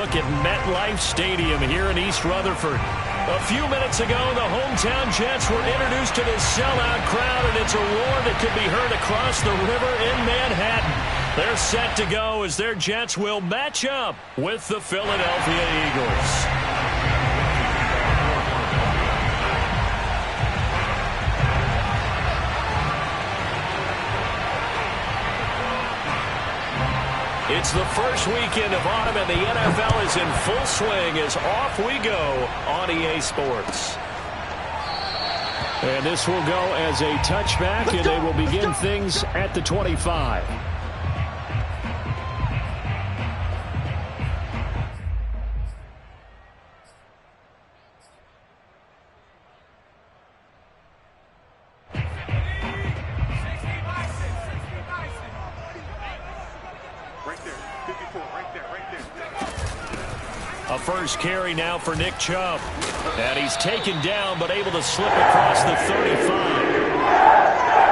look at MetLife Stadium here in East Rutherford. A few minutes ago, the hometown Jets were introduced to this sellout crowd, and it's a roar that could be heard across the river in Manhattan. They're set to go as their Jets will match up with the Philadelphia Eagles. It's the first weekend of autumn, and the NFL is in full swing as off we go on EA Sports. And this will go as a touchback, and they will begin things at the 25. A first carry now for Nick Chubb. And he's taken down but able to slip across the 35.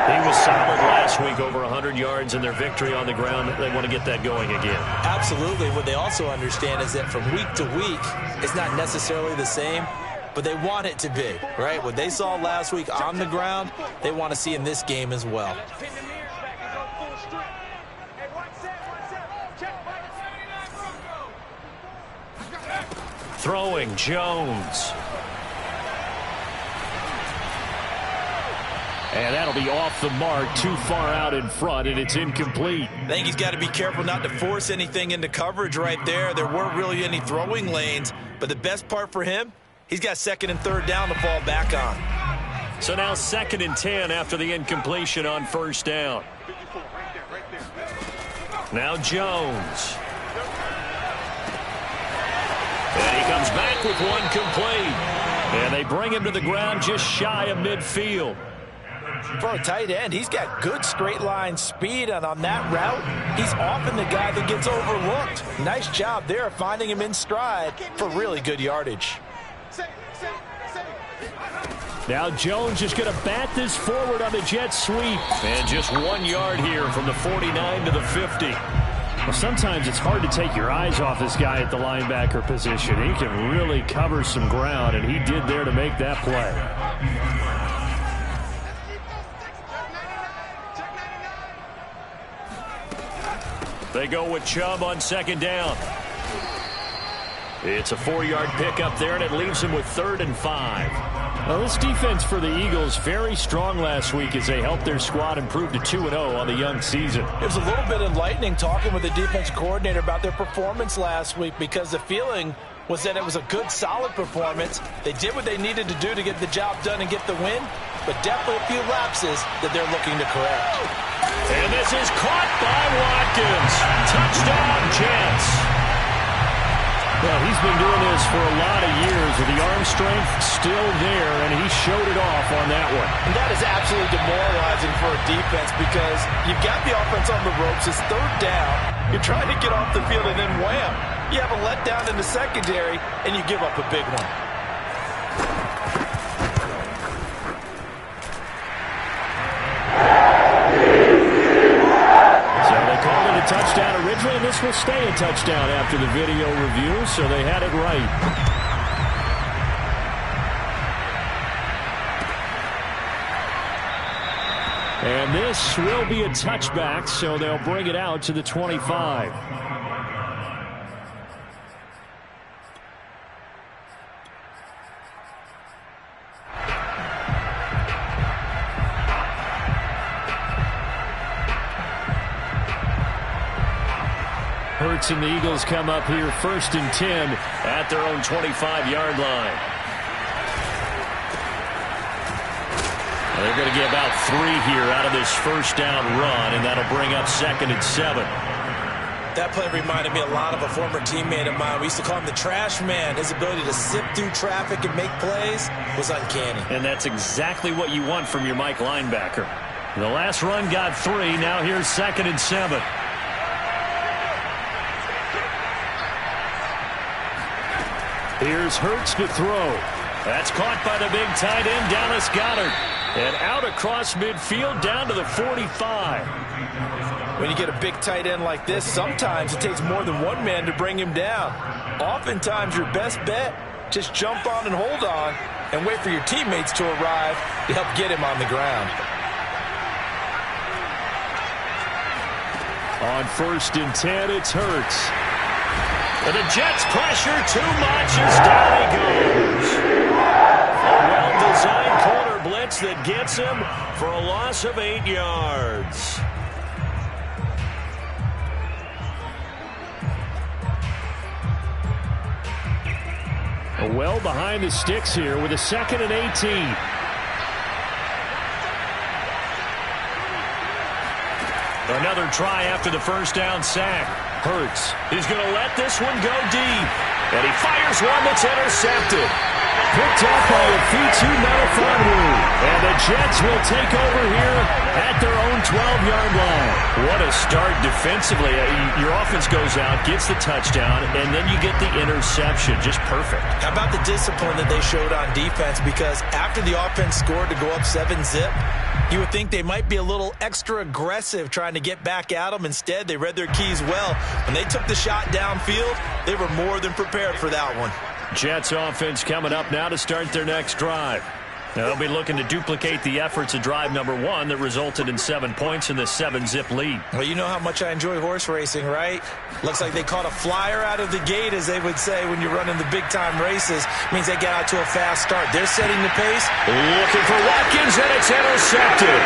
He was solid last week, over 100 yards in their victory on the ground. They want to get that going again. Absolutely. What they also understand is that from week to week, it's not necessarily the same, but they want it to be, right? What they saw last week on the ground, they want to see in this game as well. Throwing Jones. And that'll be off the mark, too far out in front, and it's incomplete. I think he's got to be careful not to force anything into coverage right there. There weren't really any throwing lanes, but the best part for him, he's got second and third down to fall back on. So now 2nd and 10 after the incompletion on first down. Now Jones. And he comes back with one complete. And they bring him to the ground just shy of midfield. For a tight end, he's got good straight line speed, and on that route, he's often the guy that gets overlooked. Nice job there finding him in stride for really good yardage. Now Jones is going to bat this forward on the jet sweep. And just 1 yard here from the 49 to the 50. Well, sometimes it's hard to take your eyes off this guy at the linebacker position. He can really cover some ground, and he did there to make that play. They go with Chubb on 2nd down. It's a 4-yard pickup there, and it leaves him with 3rd and 5. Well, this defense for the Eagles very strong last week as they helped their squad improve to 2-0 on the young season. It was a little bit enlightening talking with the defense coordinator about their performance last week, because the feeling was that it was a good, solid performance. They did what they needed to do to get the job done and get the win, but definitely a few lapses that they're looking to correct. And this is caught by Watkins. Touchdown, Jets. Well, he's been doing this for a lot of years with the arm strength still there, and he showed it off on that one. And that is absolutely demoralizing for a defense, because you've got the offense on the ropes. It's 3rd down. You're trying to get off the field, and then wham, you have a letdown in the secondary, and you give up a big one. Touchdown originally, and this will stay a touchdown after the video review, so they had it right. And this will be a touchback, so they'll bring it out to the 25. Hurts and the Eagles come up here 1st and 10 at their own 25-yard line. They're going to get about 3 here out of this first down run, and that'll bring up 2nd and 7. That play reminded me a lot of a former teammate of mine. We used to call him the trash man. His ability to sift through traffic and make plays was uncanny. And that's exactly what you want from your Mike linebacker. The last run got 3. Now here's 2nd and 7. Here's Hurts to throw. That's caught by the big tight end, Dallas Goedert. And out across midfield down to the 45. When you get a big tight end like this, sometimes it takes more than one man to bring him down. Oftentimes, your best bet, just jump on and hold on and wait for your teammates to arrive to help get him on the ground. On 1st and 10, it's Hurts. And the Jets pressure too much as down he goes. A well-designed corner blitz that gets him for a loss of 8 yards. Well behind the sticks here with a 2nd and 18. Another try after the first down sack. Hurts is going to let this one go deep. And he fires one that's intercepted. Picked up by a Fitu Melifonwu. And the Jets will take over here at their own 12-yard line. What a start defensively. Your offense goes out, gets the touchdown, and then you get the interception. Just perfect. How about the discipline that they showed on defense? Because after the offense scored to go up 7-zip, you would think they might be a little extra aggressive trying to get back at them. Instead, they read their keys well. When they took the shot downfield, they were more than prepared for that one. Jets offense coming up now to start their next drive. Now they'll be looking to duplicate the efforts of drive number 1 that resulted in 7 points in the 7-zip lead. Well, you know how much I enjoy horse racing, right? Looks like they caught a flyer out of the gate, as they would say when you're running the big-time races. Means they get out to a fast start. They're setting the pace. Looking for Watkins, and it's intercepted.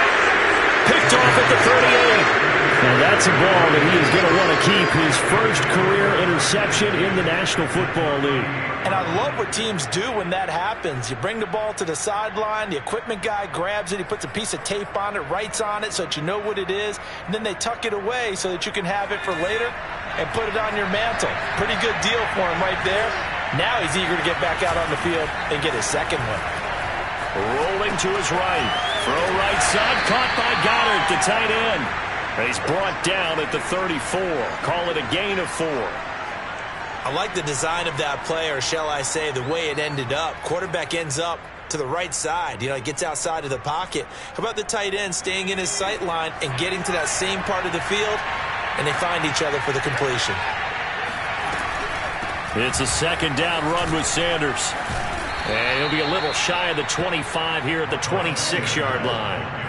Picked off at the 38. Now that's a ball that he is going to want to keep, his first career interception in the National Football League. And I love what teams do when that happens. You bring the ball to the sideline, the equipment guy grabs it, he puts a piece of tape on it, writes on it so that you know what it is, and then they tuck it away so that you can have it for later and put it on your mantle. Pretty good deal for him right there. Now he's eager to get back out on the field and get his second one. Rolling to his right. Throw right side, caught by Goddard, the tight end. And he's brought down at the 34. Call it a gain of 4. I like the design of that play, or shall I say the way it ended up. Quarterback ends up to the right side. You know, he gets outside of the pocket. How about the tight end staying in his sight line and getting to that same part of the field, and they find each other for the completion. It's a 2nd down run with Sanders. And he'll be a little shy of the 25 here at the 26-yard line.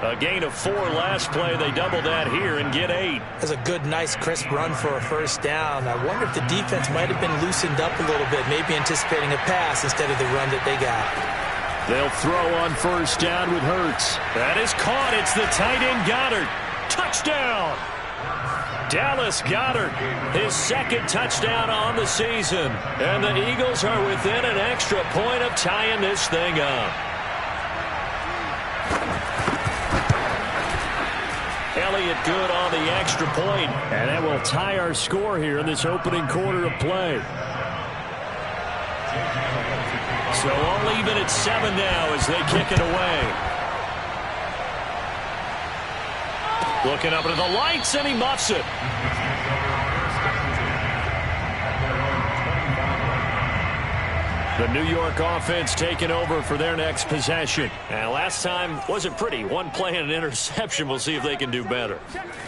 A gain of 4 last play. They double that here and get 8. That's a good, nice, crisp run for a first down. I wonder if the defense might have been loosened up a little bit, maybe anticipating a pass instead of the run that they got. They'll throw on first down with Hurts. That is caught. It's the tight end Goddard. Touchdown! Dallas Goedert, his 2nd touchdown on the season. And the Eagles are within an extra point of tying this thing up. Elliott good on the extra point, and that will tie our score here in this opening quarter of play. So all even at 7 now as they kick it away. Looking up into the lights, and he muffs it. The New York offense taking over for their next possession. And last time wasn't pretty. One play and an interception. We'll see if they can do better.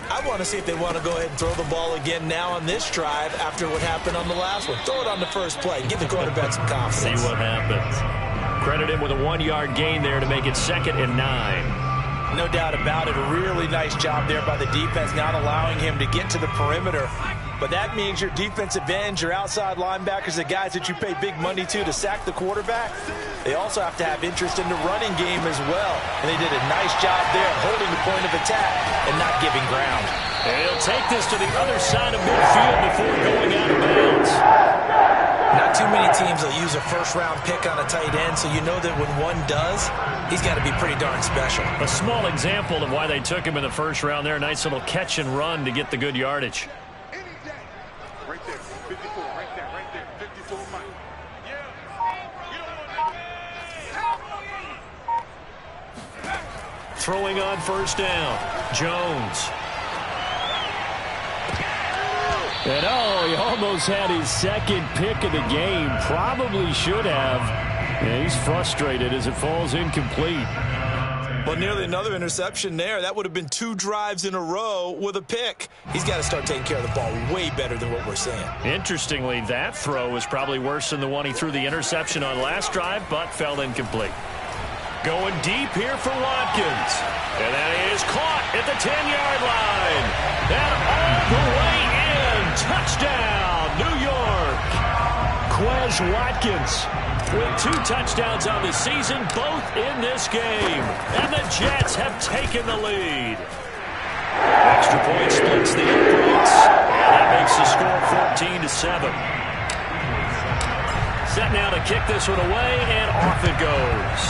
I want to see if they want to go ahead and throw the ball again now on this drive after what happened on the last one. Throw it on the first play. Give the quarterback some confidence. See what happens. Credit him with a 1-yard gain there to make it 2nd and 9. No doubt about it. A really nice job there by the defense, not allowing him to get to the perimeter. But that means your defensive ends, your outside linebackers, the guys that you pay big money to sack the quarterback, they also have to have interest in the running game as well. And they did a nice job there holding the point of attack and not giving ground. And he'll take this to the other side of midfield before going out of bounds. Not too many teams will use a first-round pick on a tight end, so you know that when one does, he's got to be pretty darn special. A small example of why they took him in the first round there. Nice little catch and run to get the good yardage. Right there, 54, right there, 54 Mike. Throwing on first down, Jones. And he almost had his 2nd pick of the game. Probably should have. And he's frustrated as it falls incomplete. Well, nearly another interception there. That would have been 2 drives in a row with a pick. He's got to start taking care of the ball way better than what we're seeing. Interestingly, that throw was probably worse than the one he threw the interception on last drive, but fell incomplete. Going deep here for Watkins. And that is caught at the 10-yard line. And all the way in. Touchdown, New York. Quez Watkins with 2 touchdowns on the season, both in this game. And the Jets have taken the lead. Extra point splits the uprights. And that makes the score 14-7. Set now to kick this one away, and off it goes.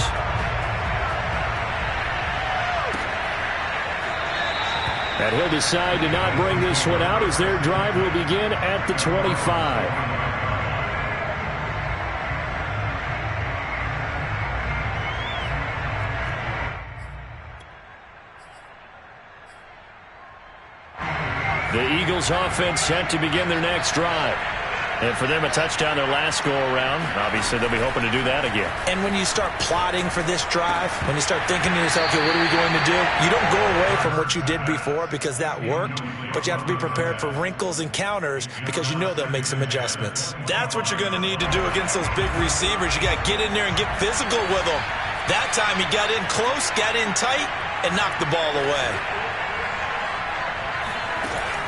And he'll decide to not bring this one out as their drive will begin at the 25. The Eagles offense set to begin their next drive. And for them, a touchdown their last go-around. Obviously, they'll be hoping to do that again. And when you start plotting for this drive, when you start thinking to yourself, okay, what are we going to do? You don't go away from what you did before because that worked, but you have to be prepared for wrinkles and counters because you know they'll make some adjustments. That's what you're going to need to do against those big receivers. You got to get in there and get physical with them. That time he got in close, got in tight, and knocked the ball away.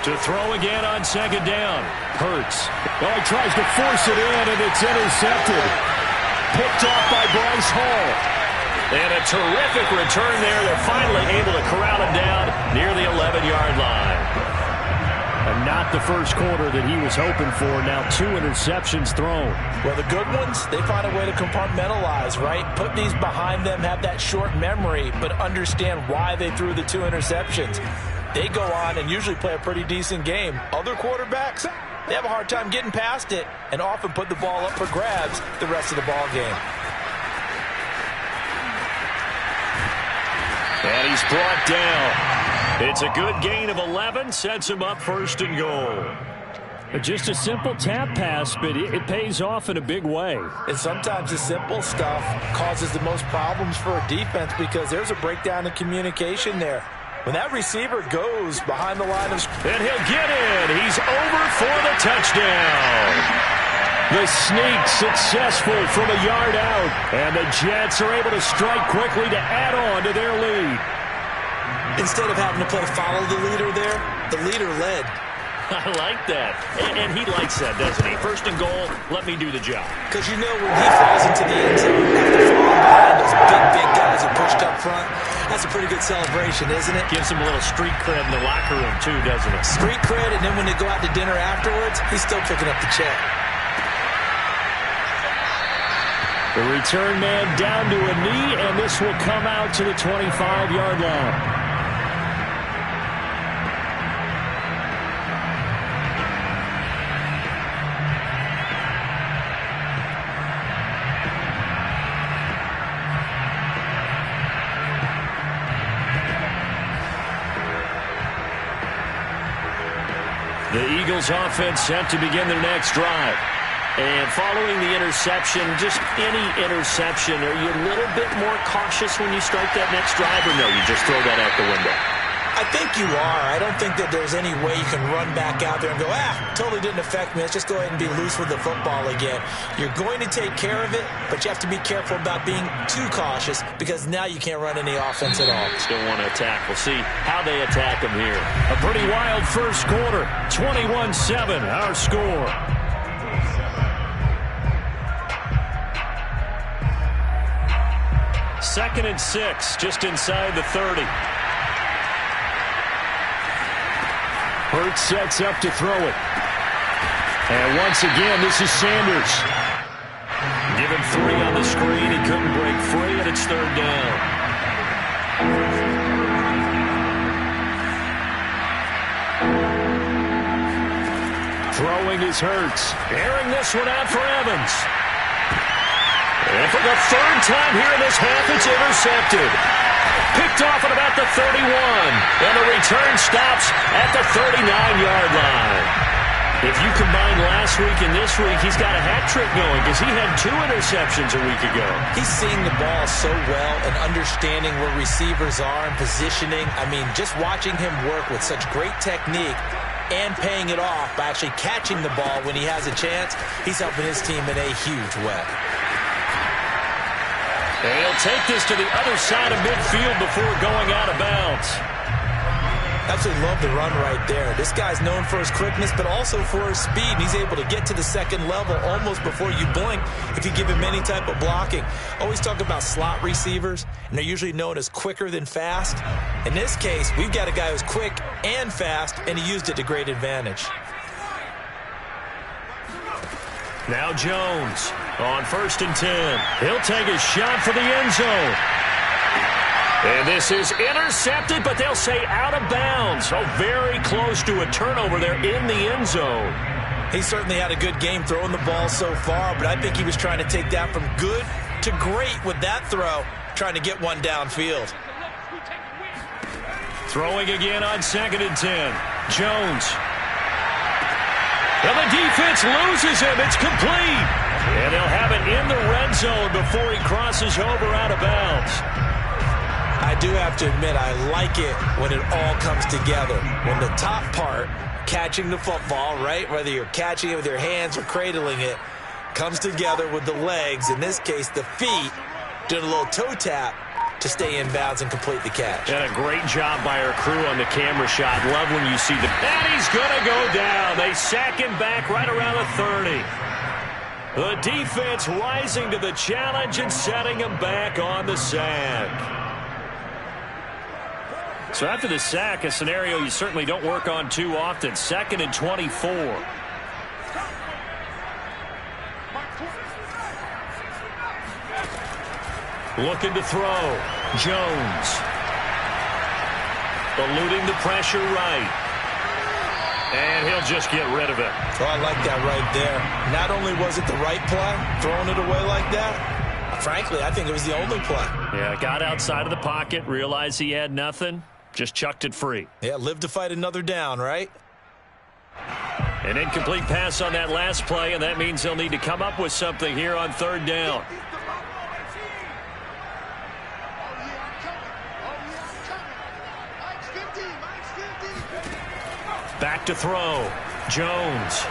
To throw again on second down. Hurts. Oh, he tries to force it in, and it's intercepted. Picked off by Bryce Hall. And a terrific return there. They're finally able to corral him down near the 11-yard line. And not the first quarter that he was hoping for. Now 2 interceptions thrown. Well, the good ones, they find a way to compartmentalize, right? Put these behind them, have that short memory, but understand why they threw the 2 interceptions. They go on and usually play a pretty decent game. Other quarterbacks, they have a hard time getting past it and often put the ball up for grabs the rest of the ball game. And he's brought down. It's a good gain of 11, sets him up 1st and goal. Just a simple tap pass, but it pays off in a big way. And sometimes the simple stuff causes the most problems for a defense because there's a breakdown in communication there. When that receiver goes behind the line of scrimmage. And he'll get in. He's over for the touchdown. The sneak successful from a yard out. And the Jets are able to strike quickly to add on to their lead. Instead of having to play follow the leader there, the leader led. I like that. And he likes that, doesn't he? 1st and goal, let me do the job. Because you know when he falls into the end zone after falling behind those big guys who pushed up front, that's a pretty good celebration, isn't it? Gives him a little street cred in the locker room, too, doesn't it? Street cred, and then when they go out to dinner afterwards, he's still picking up the check. The return man down to a knee, and this will come out to the 25-yard line. The Eagles offense set to begin their next drive. And following the interception, just any interception, are you a little bit more cautious when you start that next drive, or no, you just throw that out the window? I think you are. I don't think that there's any way you can run back out there and go, totally didn't affect me. Let's just go ahead and be loose with the football again. You're going to take care of it, but you have to be careful about being too cautious because now you can't run any offense at all. Still want to attack. We'll see how they attack them here. A pretty wild first quarter. 21-7, our score. Second and 6, just inside the 30. Hurts sets up to throw it. And once again, this is Sanders. Given 3 on the screen, he couldn't break free, and it's 3rd down. Throwing is Hurts. Airing this one out for Evans. And for the 3rd time here in this half, it's intercepted. Picked off at about the 31. And the return stops at the 39-yard line. If you combine last week and this week, he's got a hat trick going because he had 2 interceptions a week ago. He's seeing the ball so well and understanding where receivers are and positioning. I mean, just watching him work with such great technique and paying it off by actually catching the ball when he has a chance, he's helping his team in a huge way. And he'll take this to the other side of midfield before going out of bounds. Absolutely love the run right there. This guy's known for his quickness, but also for his speed. And he's able to get to the second level almost before you blink if you give him any type of blocking. Always talk about slot receivers, and they're usually known as quicker than fast. In this case, we've got a guy who's quick and fast, and he used it to great advantage. Now Jones on 1st and 10. He'll take a shot for the end zone. And this is intercepted, but they'll say out of bounds. Oh, very close to a turnover there in the end zone. He certainly had a good game throwing the ball so far, but I think he was trying to take that from good to great with that throw, trying to get one downfield. Throwing again on 2nd and 10. Jones. And the defense loses him. It's complete. And they'll have it in the red zone before he crosses over out of bounds. I do have to admit, I like it when it all comes together. When the top part, catching the football, right, whether you're catching it with your hands or cradling it, comes together with the legs, in this case the feet, doing a little toe tap to stay in bounds and complete the catch. And a great job by our crew on the camera shot. Love when you see the... And he's going to go down. They sack him back right around the 30. The defense rising to the challenge and setting him back on the sack. So after the sack, a scenario you certainly don't work on too often. 2nd and 24. Looking to throw. Jones. Eluding the pressure right. And he'll just get rid of it. Oh, I like that right there. Not only was it the right play, throwing it away like that, frankly, I think it was the only play. Yeah, got outside of the pocket, realized he had nothing. Just chucked it free. Yeah, live to fight another down, right? An incomplete pass on that last play, and that means they'll need to come up with something here on 3rd down. Back to throw. Jones.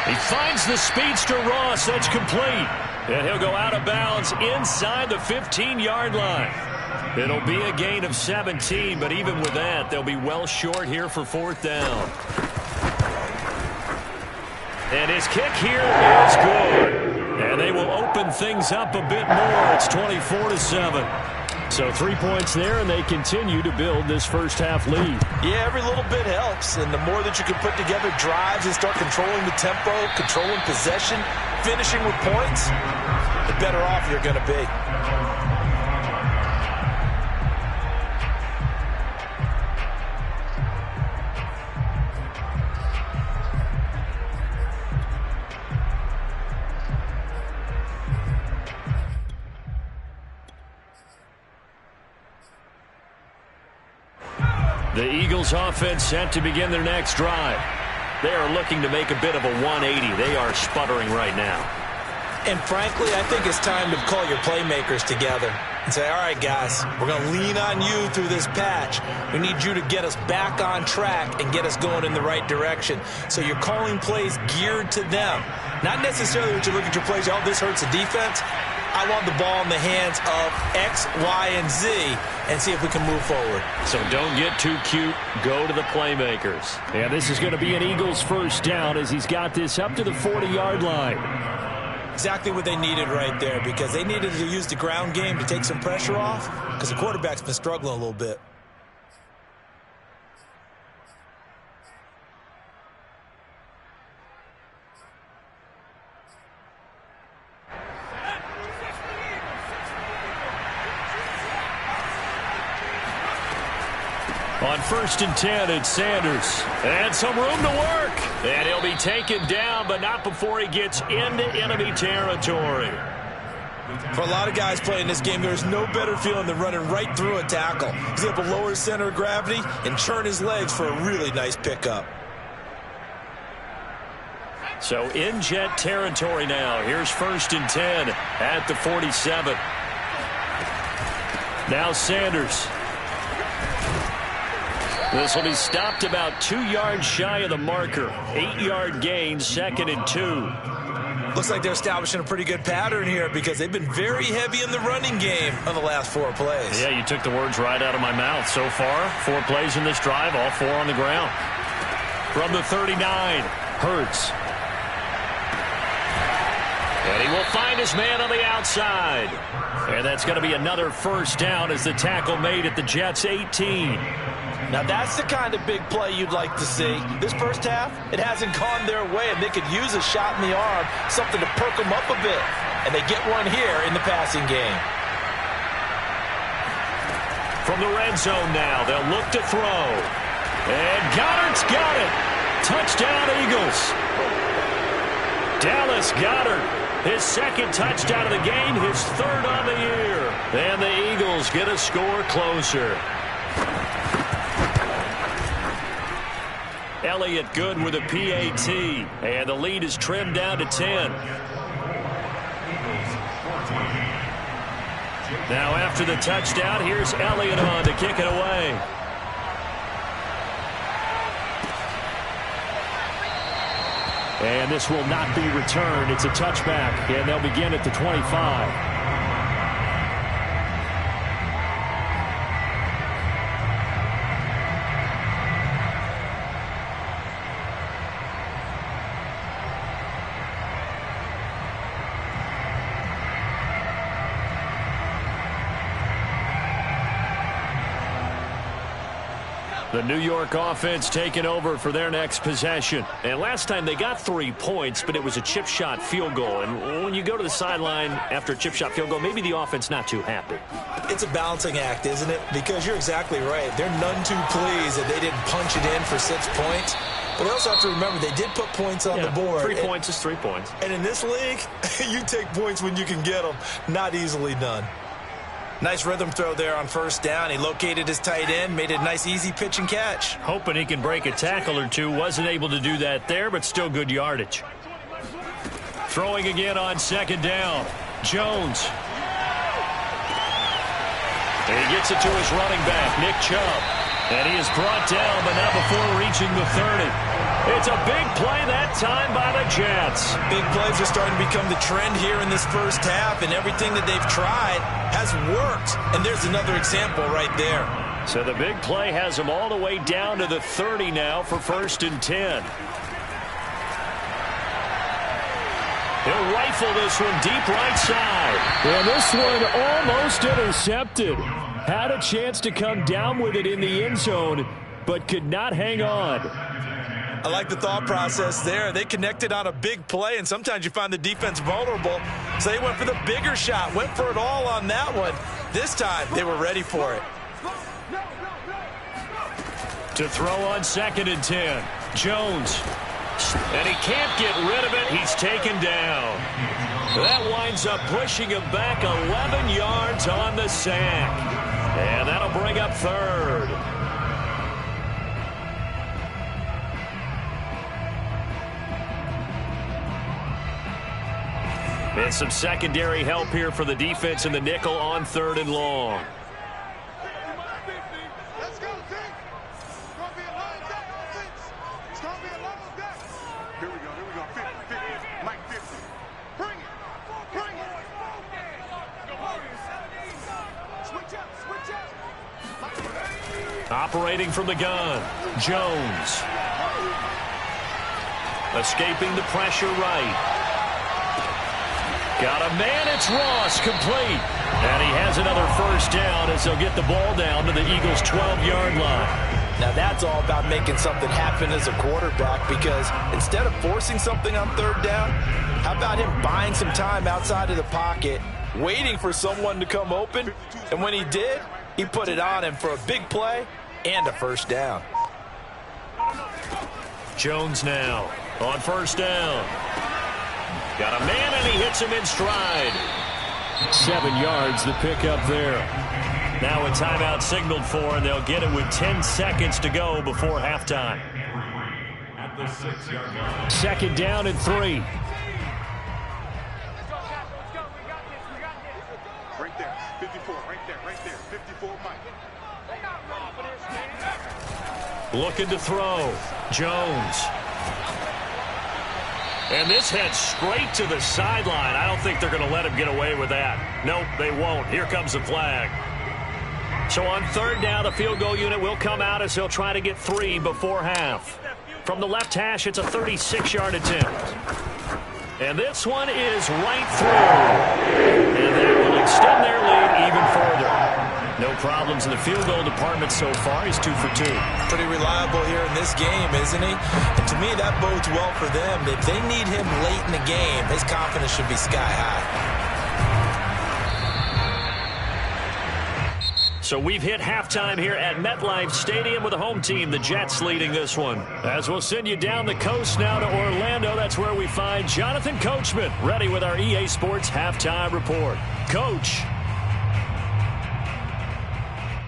He finds the speedster Ross. That's complete. And he'll go out of bounds inside the 15-yard line. It'll be a gain of 17, but even with that, they'll be well short here for 4th down. And his kick here is good. And they will open things up a bit more. It's 24-7. So 3 points there, and they continue to build this first half lead. Yeah, every little bit helps. And the more that you can put together drives and start controlling the tempo, controlling possession, finishing with points, the better off you're going to be. The Eagles offense set to begin their next drive. They are looking to make a bit of a 180. They are sputtering right now. And frankly, I think it's time to call your playmakers together and say, all right, guys, we're going to lean on you through this patch. We need you to get us back on track and get us going in the right direction. So you're calling plays geared to them. Not necessarily when you look at your plays, oh, this hurts the defense. I want the ball in the hands of X, Y, and Z and see if we can move forward. So don't get too cute. Go to the playmakers. And this is going to be an Eagles first down as he's got this up to the 40-yard line. Exactly what they needed right there, because they needed to use the ground game to take some pressure off because the quarterback's been struggling a little bit. On 1st and 10, it's Sanders. And some room to work. And he'll be taken down, but not before he gets into enemy territory. For a lot of guys playing this game, there's no better feeling than running right through a tackle. He's able to lower his center of gravity and churn his legs for a really nice pickup. So in Jet territory now. Here's 1st and 10 at the 47. Now Sanders. This will be stopped about 2 yards shy of the marker. 8-yard gain, 2nd and 2. Looks like they're establishing a pretty good pattern here because they've been very heavy in the running game on the last 4 plays. Yeah, you took the words right out of my mouth. So far, 4 plays in this drive, all 4 on the ground. From the 39, Hurts. And he will find his man on the outside. And that's going to be another 1st down as the tackle made at the Jets' 18. Now that's the kind of big play you'd like to see. This first half, it hasn't gone their way, and they could use a shot in the arm, something to perk them up a bit. And they get one here in the passing game. From the red zone now, they'll look to throw. And Goddard's got it. Touchdown, Eagles. Dallas Goedert, his 2nd touchdown of the game, his 3rd on the year. And the Eagles get a score closer. Elliott good with a PAT, and the lead is trimmed down to 10. Now after the touchdown, here's Elliott on to kick it away. And this will not be returned. It's a touchback, and they'll begin at the 25. The New York offense taking over for their next possession. And last time they got 3 points, but it was a chip shot field goal. And when you go to the sideline after a chip shot field goal, maybe the offense not too happy. It's a balancing act, isn't it? Because you're exactly right. They're none too pleased that they didn't punch it in for 6 points. But they also have to remember they did put points on the board. 3 points is 3 points. And in this league, you take points when you can get them. Not easily done. Nice rhythm throw there on 1st down. He located his tight end, made it a nice easy pitch and catch. Hoping he can break a tackle or two. Wasn't able to do that there, but still good yardage. Throwing again on 2nd down. Jones. And he gets it to his running back, Nick Chubb. And he is brought down, but not before reaching the 30. It's a big play that time by the Jets. Big plays are starting to become the trend here in this first half, and everything that they've tried has worked. And there's another example right there. So the big play has them all the way down to the 30 now for 1st and 10. He'll rifle this one deep right side. And this one almost intercepted. Had a chance to come down with it in the end zone, but could not hang on. I like the thought process there. They connected on a big play, and sometimes you find the defense vulnerable. So they went for the bigger shot, went for it all on that one. This time, they were ready for it. To throw on 2nd and 10. Jones. And he can't get rid of it. He's taken down. That winds up pushing him back 11 yards on the sack. And that'll bring up 3rd. And some secondary help here for the defense in the nickel on 3rd and long. Let's go, Dick. It's going to be a long day, offense. It's going to be a long day. Here we go. 50, 50. Mike 50. Bring it. Bring it. Switch up. Switch up. Operating from the gun, Jones. Escaping the pressure right. Got a man, it's Ross, complete. And he has another 1st down as they'll get the ball down to the Eagles' 12-yard line. Now that's all about making something happen as a quarterback, because instead of forcing something on 3rd down, how about him buying some time outside of the pocket, waiting for someone to come open, and when he did, he put it on him for a big play and a 1st down. Jones now on 1st down. Got a man, and he hits him in stride. 7 yards, the pickup there. Now a timeout signaled for, and they'll get it with 10 seconds to go before halftime. the 6-yard line. Second down and 3. Right there, 54, right there, 54, Mike. Looking to throw. Jones. And this heads straight to the sideline. I don't think they're going to let him get away with that. Nope, they won't. Here comes the flag. So on third down, the field goal unit will come out as he'll try to get 3 before half. From the left hash, it's a 36-yard attempt. And this one is right through. And they will extend their lead even further. No problems in the field goal department so far. He's 2 for 2. Pretty reliable here in this game, isn't he? And to me, that bodes well for them. If they need him late in the game, his confidence should be sky high. So we've hit halftime here at MetLife Stadium with the home team, the Jets, leading this one. As we'll send you down the coast now to Orlando, that's where we find Jonathan Coachman, ready with our EA Sports halftime report. Coach.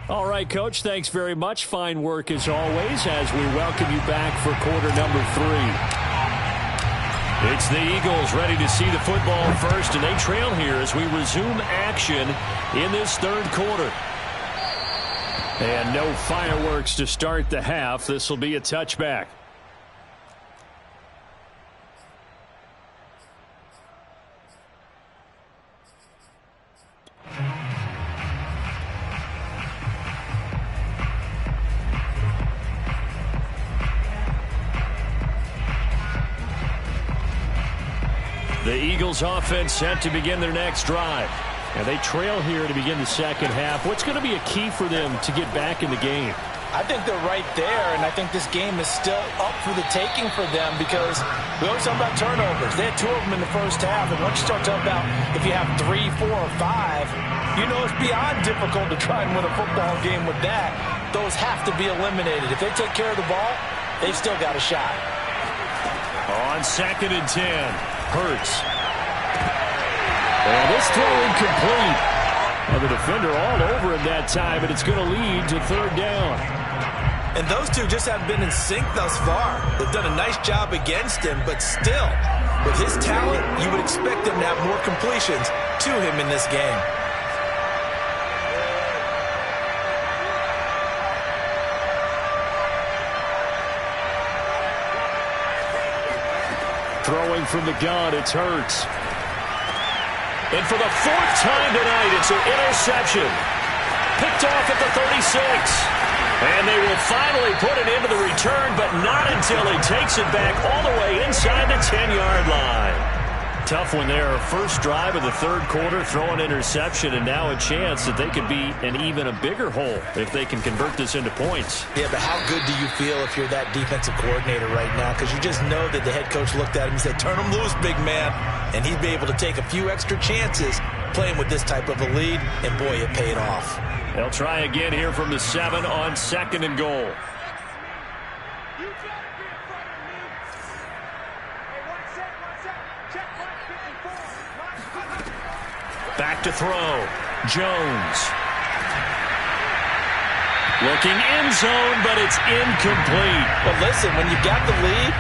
All right, Coach, thanks very much. Fine work as always as we welcome you back for quarter number 3. It's the Eagles ready to see the football first, and they trail here as we resume action in this third quarter. And no fireworks to start the half. This will be a touchback. The Eagles offense set to begin their next drive. And they trail here to begin the second half. What's going to be a key for them to get back in the game? I think they're right there, and I think this game is still up for the taking for them because we always talk about turnovers. They had 2 of them in the first half, and once you start talking about if you have 3, 4, or 5, you know it's beyond difficult to try and win a football game with that. Those have to be eliminated. If they take care of the ball, they've still got a shot. On second and 10, Hurts. And this throw incomplete. Well, the defender all over him that time, and it's going to lead to third down. And those two just haven't been in sync thus far. They've done a nice job against him, but still, with his talent, you would expect them to have more completions to him in this game. Throwing from the gun, it's Hurts. And for the 4th time tonight, it's an interception. Picked off at the 36. And they will finally put it into the return, but not until he takes it back all the way inside the 10-yard line. Tough one there. First drive of the third quarter, throw an interception, and now a chance that they could be in even a bigger hole if they can convert this into points. Yeah, but how good do you feel if you're that defensive coordinator right now? Because you just know that the head coach looked at him and said, turn him loose, big man. And he'd be able to take a few extra chances playing with this type of a lead, and boy, it paid off. They'll try again here from the 7 on second and goal. Back to throw. Jones. Looking end zone, but it's incomplete. But listen, when you got the lead,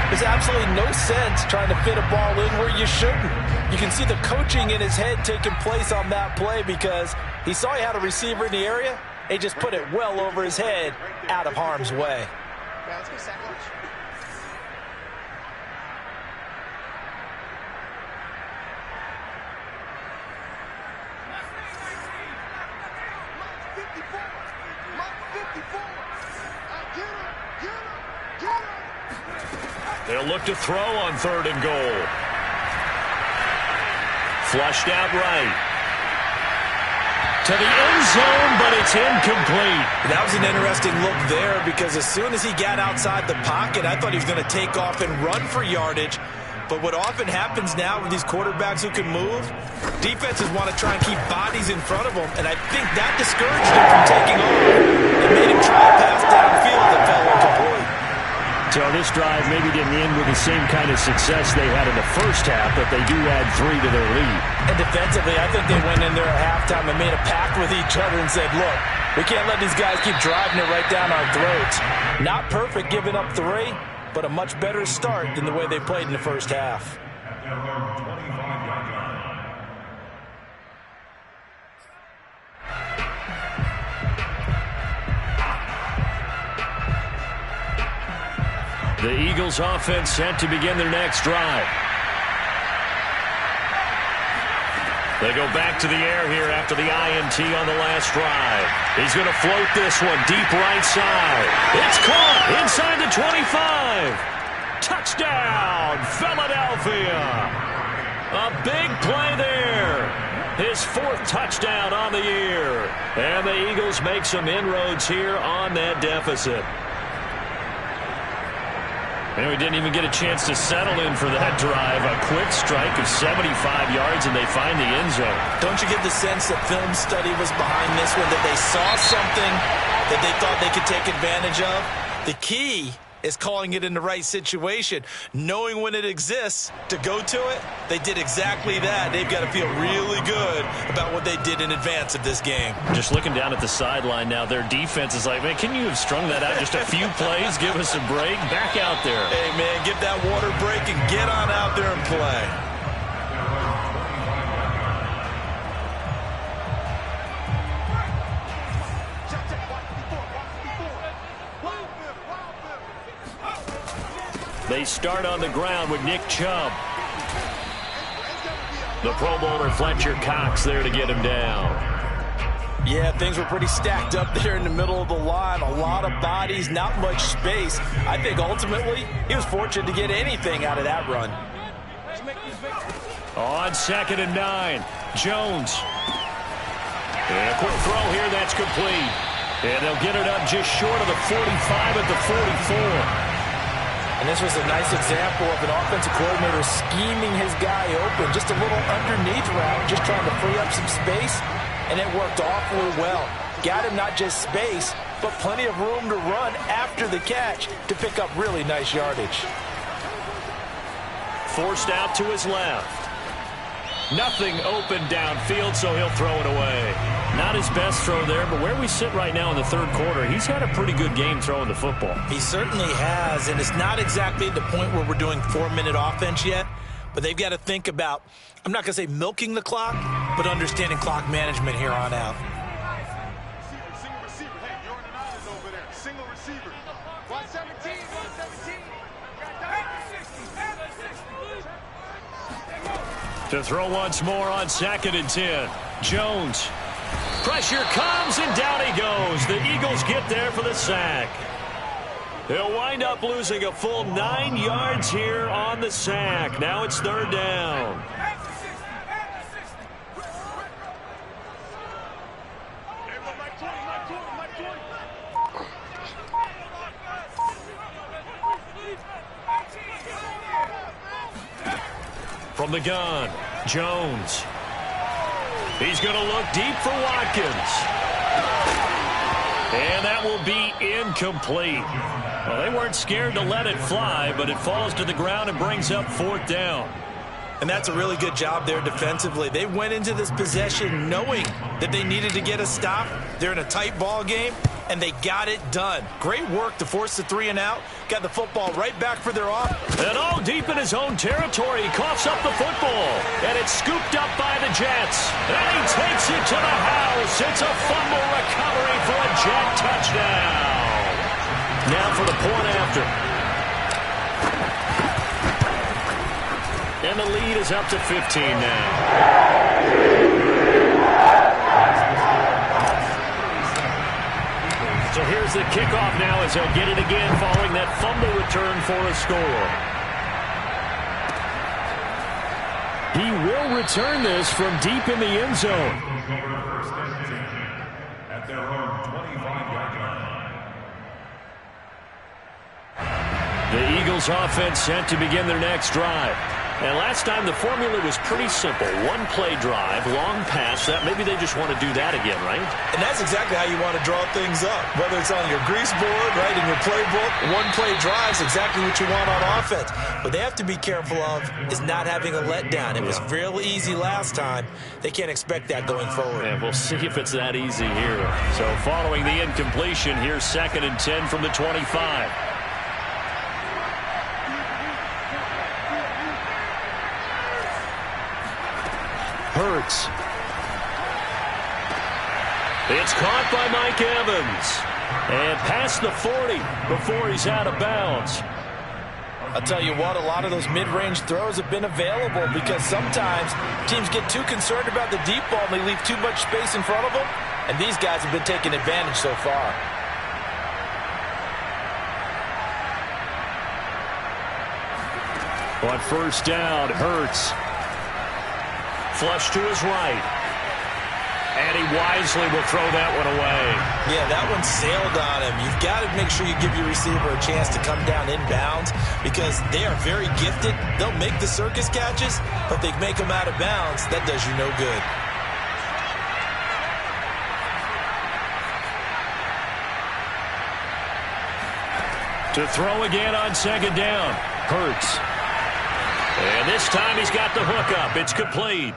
there's absolutely no sense trying to fit a ball in where you shouldn't. You can see the coaching in his head taking place on that play because he saw he had a receiver in the area. He just put it well over his head out of harm's way. They'll look to throw on third and goal. Flushed out right. To the end zone, but it's incomplete. That was an interesting look there because as soon as he got outside the pocket, I thought he was going to take off and run for yardage. But what often happens now with these quarterbacks who can move, defenses want to try and keep bodies in front of them, and I think that discouraged him from taking off. It made him try to pass downfield that fell incomplete. So this drive maybe didn't end with the same kind of success they had in the first half, but they do add 3 to their lead. And defensively, I think they went in there at halftime and made a pact with each other and said, look, we can't let these guys keep driving it right down our throats. Not perfect giving up 3, but a much better start than the way they played in the first half. The Eagles offense set to begin their next drive. They go back to the air here after the INT on the last drive. He's going to float this one deep right side. It's caught inside the 25. Touchdown, Philadelphia. A big play there. His 4th touchdown on the year. And the Eagles make some inroads here on that deficit. And we didn't even get a chance to settle in for that drive. A quick strike of 75 yards, and they find the end zone. Don't you get the sense that film study was behind this one, that they saw something that they thought they could take advantage of? The key is calling it in the right situation, knowing when it exists to go to it. They did exactly that. They've got to feel really good about what they did in advance of this game. Just looking down at the sideline now, their defense is like, man, can you have strung that out just a few plays? Give us a break. Back out there. Hey, man, get that water break and get on out there and play. They start on the ground with Nick Chubb. The Pro Bowler Fletcher Cox there to get him down. Yeah, things were pretty stacked up there in the middle of the line. A lot of bodies, not much space. I think ultimately he was fortunate to get anything out of that run. On 2nd and 9, Jones. And a quick throw here, that's complete. And they'll get it up just short of the 45 at the 44. And this was a nice example of an offensive coordinator scheming his guy open. Just a little underneath route, just trying to free up some space. And it worked awfully well. Got him not just space, but plenty of room to run after the catch to pick up really nice yardage. Forced out to his left. Nothing open downfield, so he'll throw it away. Not his best throw there, but where we sit right now in the 3rd quarter, he's had a pretty good game throwing the football. He certainly has, and it's not exactly at the point where we're doing 4-minute offense yet, but they've got to think about, I'm not going to say milking the clock, but understanding clock management here on out. Single receiver. Hey, you're in an island over there. Single receiver. 117, 117. To throw once more on 2nd and 10. Jones. Pressure comes, and down he goes. The Eagles get there for the sack. They'll wind up losing a full 9 yards here on the sack. Now it's 3rd down. From the gun, Jones. He's going to look deep for Watkins. And that will be incomplete. Well, they weren't scared to let it fly, but it falls to the ground and brings up 4th down. And that's a really good job there defensively. They went into this possession knowing that they needed to get a stop. They're in a tight ball game, and they got it done. Great work to force the 3 and out. Got the football right back for their off. And all deep in his own territory. He coughs up the football. And it's scooped up by the Jets. And he takes it to the house. It's a fumble recovery for a Jet touchdown. Now for the point after. And the lead is up to 15 now. So here's the kickoff now as they'll get it again following that fumble return for a score. He will return this from deep in the end zone. At their own 25-yard line. The Eagles offense set to begin their next drive. And last time the formula was pretty simple. 1-play drive, long pass. That maybe they just want to do that again, right? And that's exactly how you want to draw things up. Whether it's on your grease board, right, in your playbook, 1-play drive is exactly what you want on offense. What they have to be careful of is not having a letdown. It was real easy last time. They can't expect that going forward. And we'll see if it's that easy here. So following the incompletion, here's 2nd and 10 from the 25. Hurts. It's caught by Mike Evans. And past the 40 before he's out of bounds. I'll tell you what, a lot of those mid-range throws have been available because sometimes teams get too concerned about the deep ball and they leave too much space in front of them. And these guys have been taking advantage so far. On first down, Hurts. Flush to his right. And he wisely will throw that one away. Yeah, that one sailed on him. You've got to make sure you give your receiver a chance to come down inbounds because they are very gifted. They'll make the circus catches, but they make them out of bounds. That does you no good. To throw again on second down. Hurts. And this time he's got the hook up. It's complete.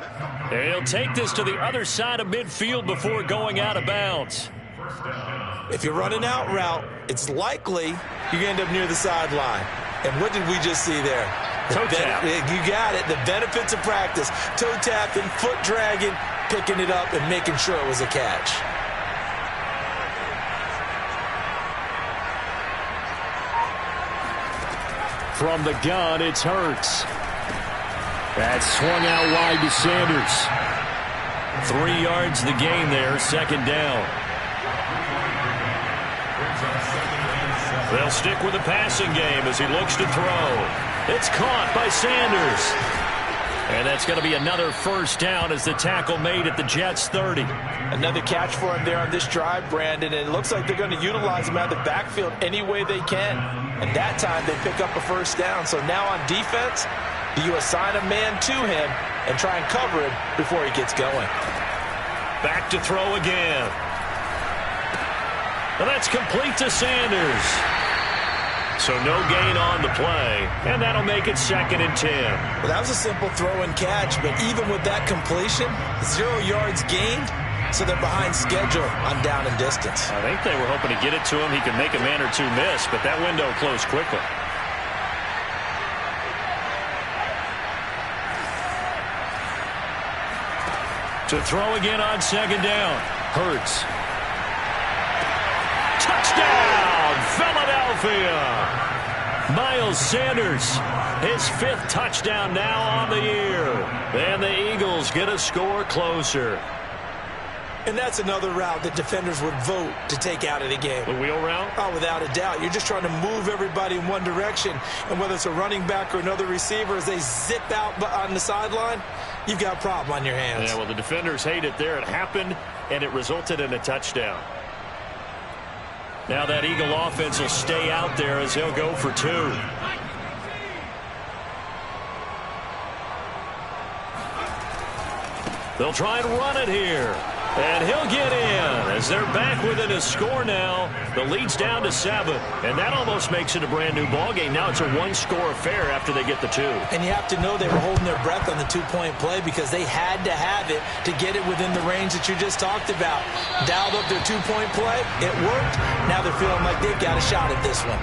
And he'll take this to the other side of midfield before going out of bounds. If you're running out route, it's likely you end up near the sideline. And what did we just see there? Toe tap. You got it. The benefits of practice. Toe tapping, foot dragging, picking it up, and making sure it was a catch. From the gun, it's Hurts. That swung out wide to Sanders. 3 yards the gain there, second down. They'll stick with the passing game as he looks to throw. It's caught by Sanders. And that's going to be another first down as the tackle made at the Jets' 30. Another catch for him there on this drive, Brandon, and it looks like they're going to utilize him out of the backfield any way they can. And that time they pick up a first down. So now on defense, do you assign a man to him and try and cover him before he gets going? Back to throw again. And that's complete to Sanders. So no gain on the play, and that'll make it 2nd and 10. Well, that was a simple throw and catch, but even with that completion, 0 yards gained, so they're behind schedule on down and distance. I think they were hoping to get it to him. He could make a man or two miss, but that window closed quickly. To throw again on second down. Hurts. Touchdown, Philadelphia! Miles Sanders, his 5th touchdown now on the year. And the Eagles get a score closer. And that's another route that defenders would vote to take out of the game. The wheel route? Oh, without a doubt. You're just trying to move everybody in one direction. And whether it's a running back or another receiver, as they zip out on the sideline, you've got a problem on your hands. Yeah, well, the defenders hate it there. It happened, and it resulted in a touchdown. Now that Eagle offense will stay out there as they'll go for 2. They'll try and run it here. And he'll get in as they're back within a score now. The lead's down to 7, and that almost makes it a brand-new ballgame. Now it's a 1-score affair after they get the 2. And you have to know they were holding their breath on the 2-point play because they had to have it to get it within the range that you just talked about. Dialed up their 2-point play. It worked. Now they're feeling like they've got a shot at this one.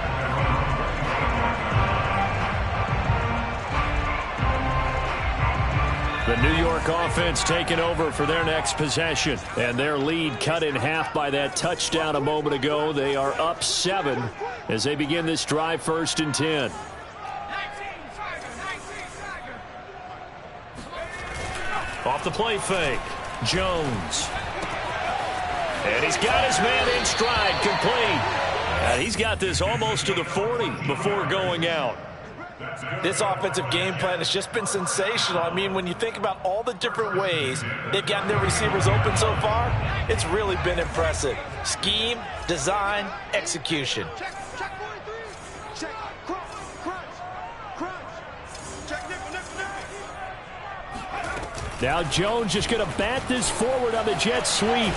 The New York offense taking over for their next possession. And their lead cut in half by that touchdown a moment ago. They are up 7 as they begin this drive, 1st and 10. Off the play fake. Jones. And he's got his man in stride, complete. And he's got this almost to the 40 before going out. This offensive game plan has just been sensational. I mean, when you think about all the different ways they've gotten their receivers open so far, it's really been impressive. Scheme, design, execution. Check 43. Check crunch. Check nickel. Now Jones just going to bat this forward on the jet sweep.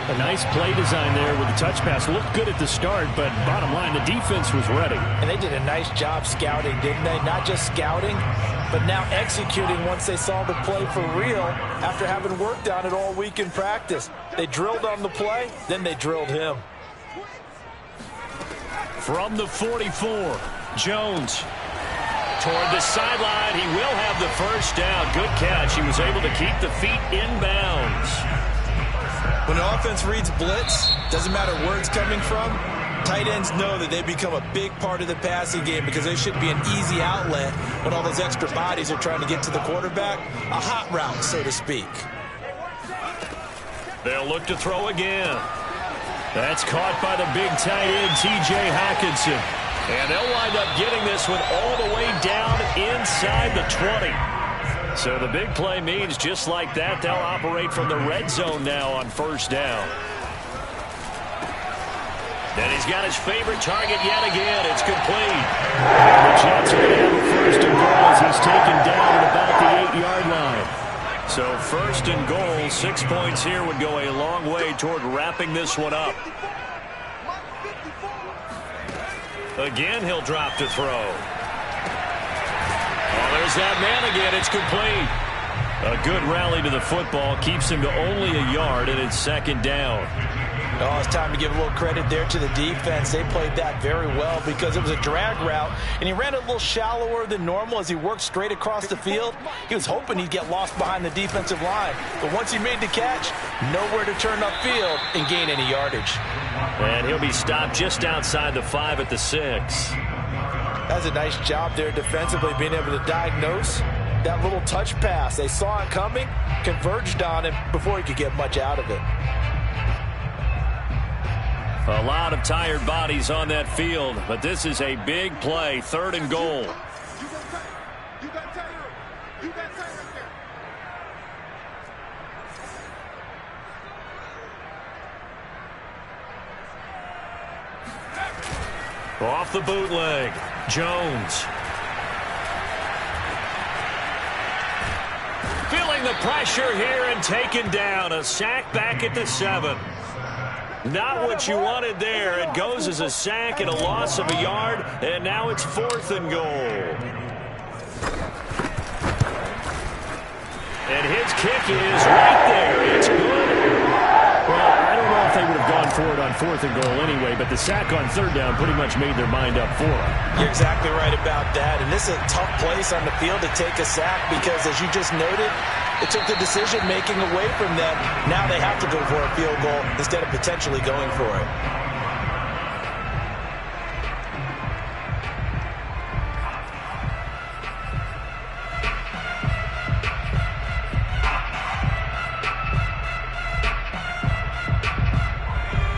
A nice play design there with the touch pass. Looked good at the start, but bottom line, the defense was ready. And they did a nice job scouting, didn't they? Not just scouting, but now executing once they saw the play for real after having worked on it all week in practice. They drilled on the play, then they drilled him. From the 44, Jones. Toward the sideline, he will have the first down. Good catch. He was able to keep the feet in bounds. When the offense reads blitz, doesn't matter where it's coming from, tight ends know that they become a big part of the passing game because they should be an easy outlet when all those extra bodies are trying to get to the quarterback. A hot route, so to speak. They'll look to throw again. That's caught by the big tight end, T.J. Hockenson. And they'll wind up getting this one all the way down inside the 20. So the big play means just like that, they'll operate from the red zone now on first down. And he's got his favorite target yet again. It's complete. And the Jets are going to have a first and goal as he's taken down at about the 8-yard line. So first and goal, 6 points here would go a long way toward wrapping this one up. Again, he'll drop to throw. Oh, there's that man again. It's complete. A good rally to the football keeps him to only a yard, and it's second down. Oh, it's time to give a little credit there to the defense. They played that very well because it was a drag route, and he ran a little shallower than normal as he worked straight across the field. He was hoping he'd get lost behind the defensive line, but once he made the catch, nowhere to turn upfield and gain any yardage. And he'll be stopped just outside the 5 at the 6. That's a nice job there defensively, being able to diagnose that little touch pass. They saw it coming, converged on him before he could get much out of it. A lot of tired bodies on that field, but this is a big play, third and goal. Off the bootleg, Jones. Feeling the pressure here and taken down. A sack back at the 7. Not what you wanted there. It goes as a sack and a loss of a yard, and now it's fourth and goal. And his kick is right there. It's good. Well, I don't know if they would have gone for it on fourth and goal anyway, but the sack on third down pretty much made their mind up for it. You're exactly right about that, and this is a tough place on the field to take a sack because, as you just noted, it took the decision-making away from them. Now they have to go for a field goal instead of potentially going for it.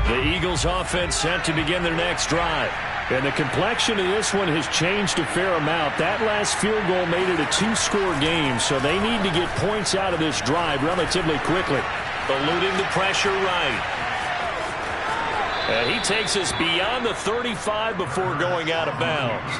The Eagles offense set to begin their next drive. And the complexion of this one has changed a fair amount. That last field goal made it a 2-score game, so they need to get points out of this drive relatively quickly. Eluding the pressure right. And he takes us beyond the 35 before going out of bounds.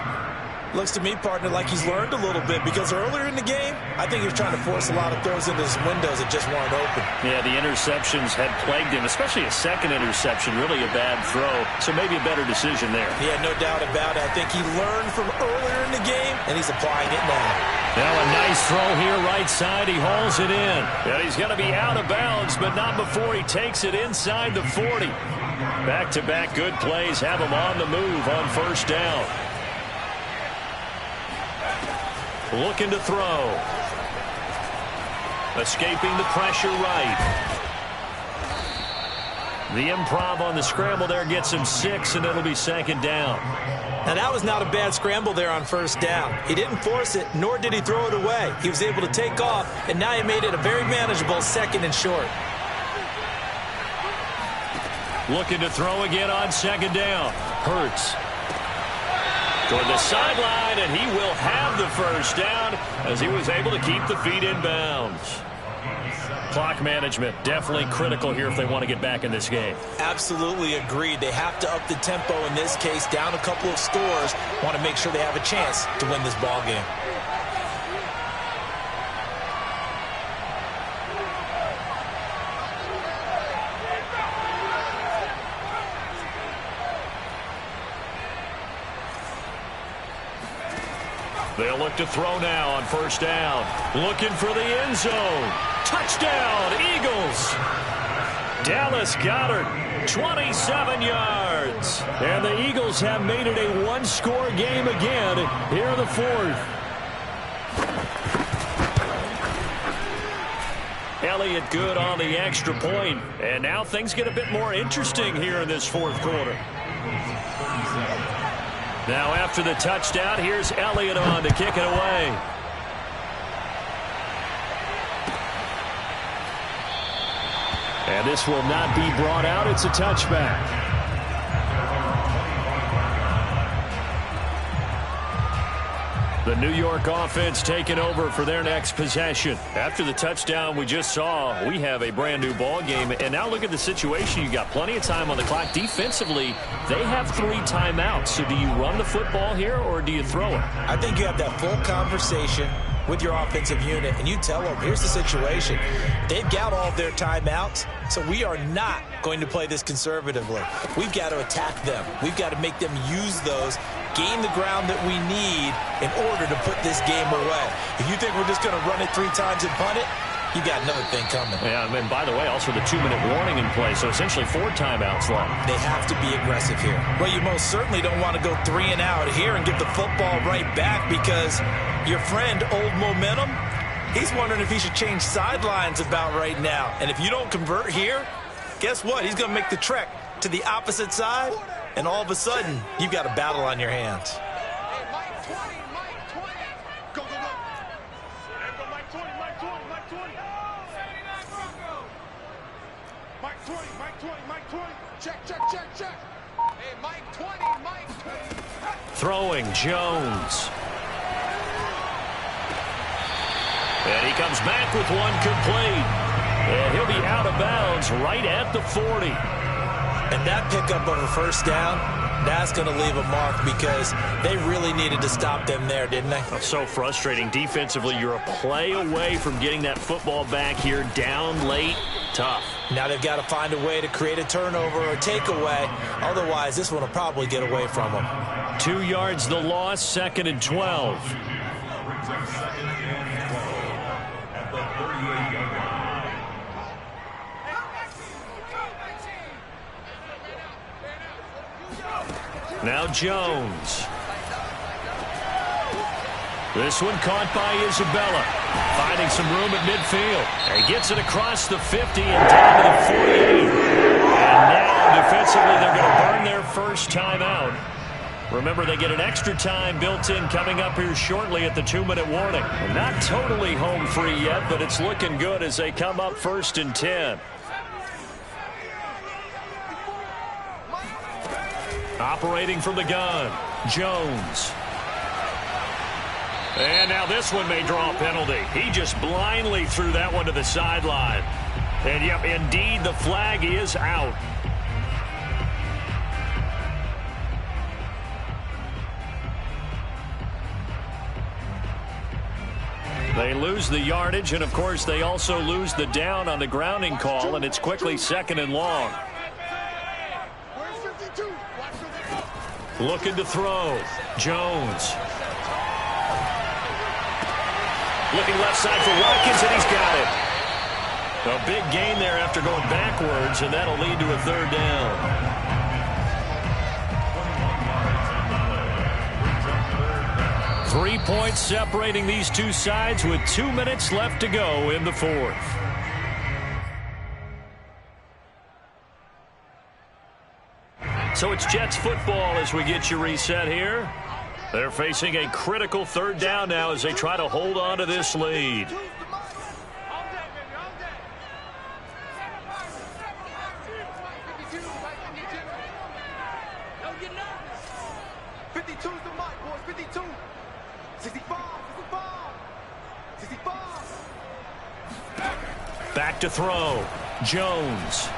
Looks to me, partner, like he's learned a little bit because earlier in the game, I think he was trying to force a lot of throws into his windows that just weren't open. Yeah, the interceptions had plagued him, especially a second interception, really a bad throw. So maybe a better decision there. Yeah, no doubt about it. I think he learned from earlier in the game, and he's applying it now. Now a nice throw here right side. He hauls it in. And he's going to be out of bounds, but not before he takes it inside the 40. Back-to-back good plays have him on the move on first down. Looking to throw. Escaping the pressure right. The improv on the scramble there gets him 6, and it'll be second down. Now, that was not a bad scramble there on first down. He didn't force it, nor did he throw it away. He was able to take off, and now he made it a very manageable second and short. Looking to throw again on second down. Hurts. Toward the sideline, and he will have the first down as he was able to keep the feet in bounds. Clock management definitely critical here if they want to get back in this game. Absolutely agreed. They have to up the tempo in this case, down a couple of scores. Want to make sure they have a chance to win this ball game. They'll look to throw now on first down. Looking for the end zone. Touchdown, Eagles. Dallas Goedert 27 yards. And the Eagles have made it a one-score game again here in the fourth. Elliott good on the extra point. And now things get a bit more interesting here in this fourth quarter. Now after the touchdown, here's Elliott on to kick it away. And this will not be brought out. It's a touchback. The New York offense taking over for their next possession. After the touchdown we just saw, we have a brand new ball game. And now look at the situation. You got plenty of time on the clock. Defensively, they have 3 timeouts. So do you run the football here or do you throw it? I think you have that full conversation with your offensive unit, and you tell them, here's the situation. They've got all of their timeouts, so we are not going to play this conservatively. We've got to attack them. We've got to make them use those, gain the ground that we need in order to put this game away. If you think we're just going to run it 3 times and punt it, you got another thing coming. Yeah, and by the way, also the 2-minute warning in play, so essentially 4 timeouts left. They have to be aggressive here. Well, you most certainly don't want to go 3 and out here and give the football right back, because your friend, Old Momentum, he's wondering if he should change sidelines about right now. And if you don't convert here, guess what? He's going to make the trek to the opposite side, and all of a sudden, you've got a battle on your hands. Check. Hey, Mike 20, Mike 20. Throwing Jones. And he comes back with one complete. And he'll be out of bounds right at the 40. And that pickup of a first down, that's going to leave a mark, because they really needed to stop them there, didn't they? So frustrating. Defensively, you're a play away from getting that football back here, down late. Tough. Now they've got to find a way to create a turnover or takeaway. Otherwise, this one will probably get away from them. 2 yards the loss, 2nd and 12. Now Jones. This one caught by Isabella. Finding some room at midfield. And he gets it across the 50 and down to the 48. And now defensively they're going to burn their first timeout. Remember, they get an extra time built in coming up here shortly at the 2-minute warning. Not totally home free yet, but it's looking good as they come up 1st and 10. Operating from the gun, Jones. And now this one may draw a penalty. He just blindly threw that one to the sideline. And, yep, indeed, the flag is out. They lose the yardage, and, of course, they also lose the down on the grounding call, and it's quickly 2nd and long. Looking to throw. Jones. Looking left side for Watkins, and he's got it. A big gain there after going backwards, and that'll lead to a 3rd down. Three points separating these two sides with 2 minutes left to go in the 4th. So it's Jets football as we get you reset here. They're facing a critical 3rd down now as they try to hold on to this lead. Back to throw. Jones.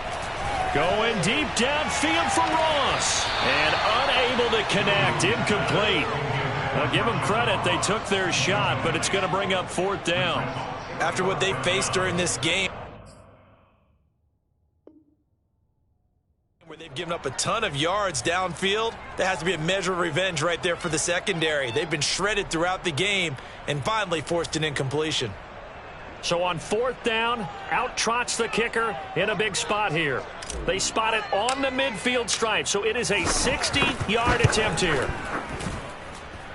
Going deep downfield for Ross. And unable to connect. Incomplete. Now give them credit. They took their shot, but it's going to bring up 4th down. After what they faced during this game, where they've given up a ton of yards downfield, there has to be a measure of revenge right there for the secondary. They've been shredded throughout the game and finally forced an incompletion. So on 4th down, out trots the kicker in a big spot here. They spot it on the midfield stripe, so it is a 60-yard attempt here.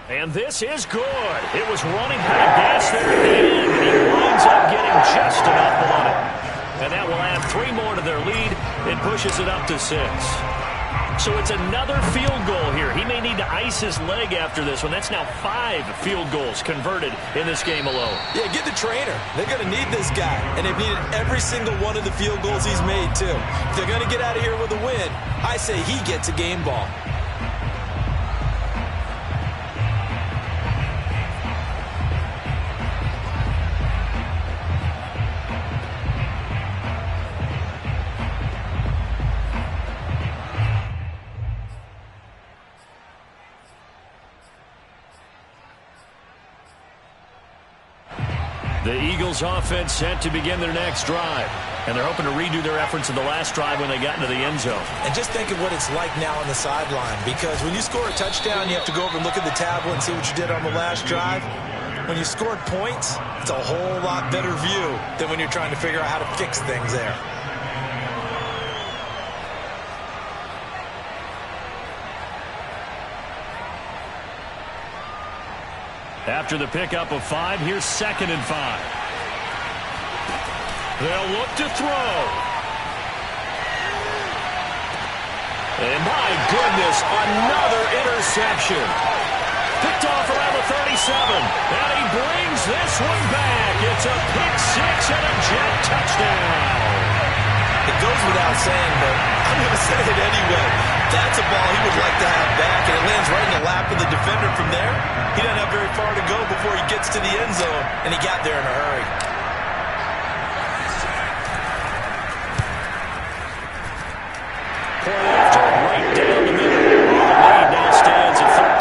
And this is good. It was running out of gas there at the end, and he winds up getting just enough on it. And that will add 3 more to their lead and pushes it up to 6. So it's another field goal here. He may need to ice his leg after this one. That's now 5 field goals converted in this game alone. Yeah, get the trainer. They're going to need this guy. And they've needed every single one of the field goals he's made, too. If they're going to get out of here with a win, I say he gets a game ball. The Eagles offense set to begin their next drive. And they're hoping to redo their efforts in the last drive when they got into the end zone. And just think of what it's like now on the sideline. Because when you score a touchdown, you have to go over and look at the tablet and see what you did on the last drive. When you scored points, it's a whole lot better view than when you're trying to figure out how to fix things there. After the pickup of 5, here's 2nd and 5. They'll look to throw. And my goodness, another interception. Picked off around the 37. And he brings this one back. It's a pick 6 and a jet touchdown. It goes without saying, but I'm going to say it anyway. That's a ball he would like to have back, and it lands right in the lap of the defender from there. He doesn't have very far to go before he gets to the end zone, and he got there in a hurry. Point after, right down the middle. The lead now stands at 13.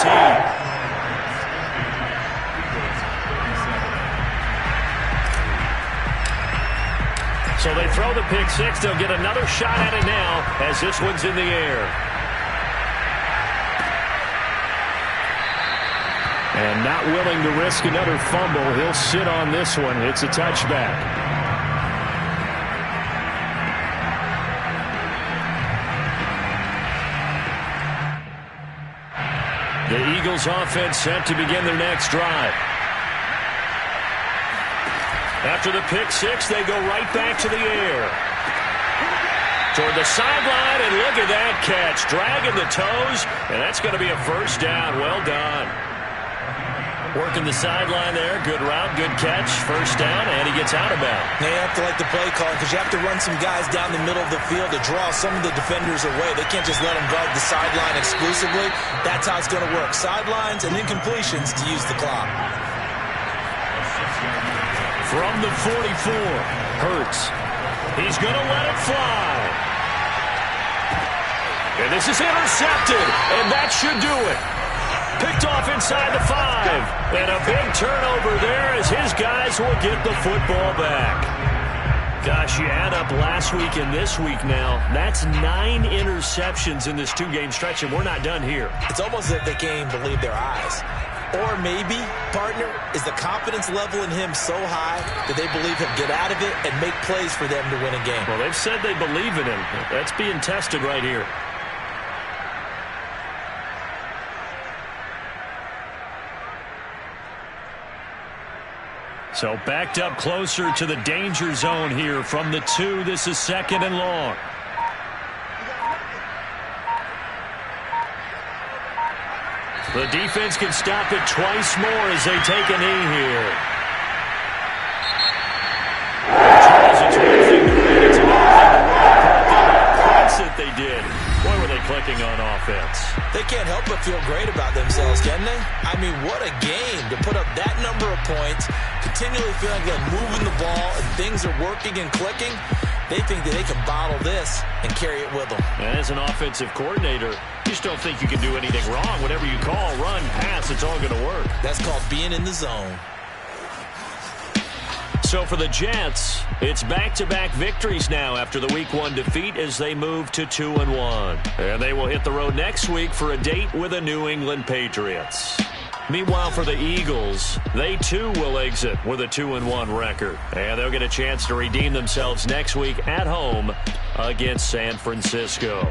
So they throw the pick 6. They'll get another shot at it now as this one's in the air. And not willing to risk another fumble, he'll sit on this one. It's a touchback. The Eagles offense set to begin their next drive. After the pick 6, they go right back to the air. Toward the sideline, and look at that catch. Dragging the toes, and that's going to be a first down. Well done. Working the sideline there. Good route, good catch. First down, and he gets out of bounds. Now you have to like the play call because you have to run some guys down the middle of the field to draw some of the defenders away. They can't just let them guard the sideline exclusively. That's how it's going to work. Sidelines and incompletions to use the clock. From the 44, Hurts. He's going to let it fly. And this is intercepted, and that should do it. Picked off inside the 5. And a big turnover there as his guys will get the football back. Gosh, you add up last week and this week now. That's 9 interceptions in this 2-game stretch, and we're not done here. It's almost as if they can't even believe their eyes. Or maybe, partner, is the confidence level in him so high that they believe he'll get out of it and make plays for them to win a game. Well, they've said they believe in him. That's being tested right here. So backed up closer to the danger zone here from the 2. This is 2nd and long. The defense can stop it twice more as they take a knee here. Charles, it's one thing to win. It's another thing to run. The points that they did. Boy, were they clicking on offense. They can't help but feel great about themselves, can they? I mean, what a game to put up that number of points, continually feeling like they're moving the ball and things are working and clicking. They think that they can bottle this and carry it with them. And as an offensive coordinator, you just don't think you can do anything wrong. Whatever you call, run, pass, it's all going to work. That's called being in the zone. So for the Jets, it's back-to-back victories now after the Week 1 defeat as they move to 2-1. And they will hit the road next week for a date with the New England Patriots. Meanwhile, for the Eagles, they too will exit with a 2-1 record. And they'll get a chance to redeem themselves next week at home against San Francisco.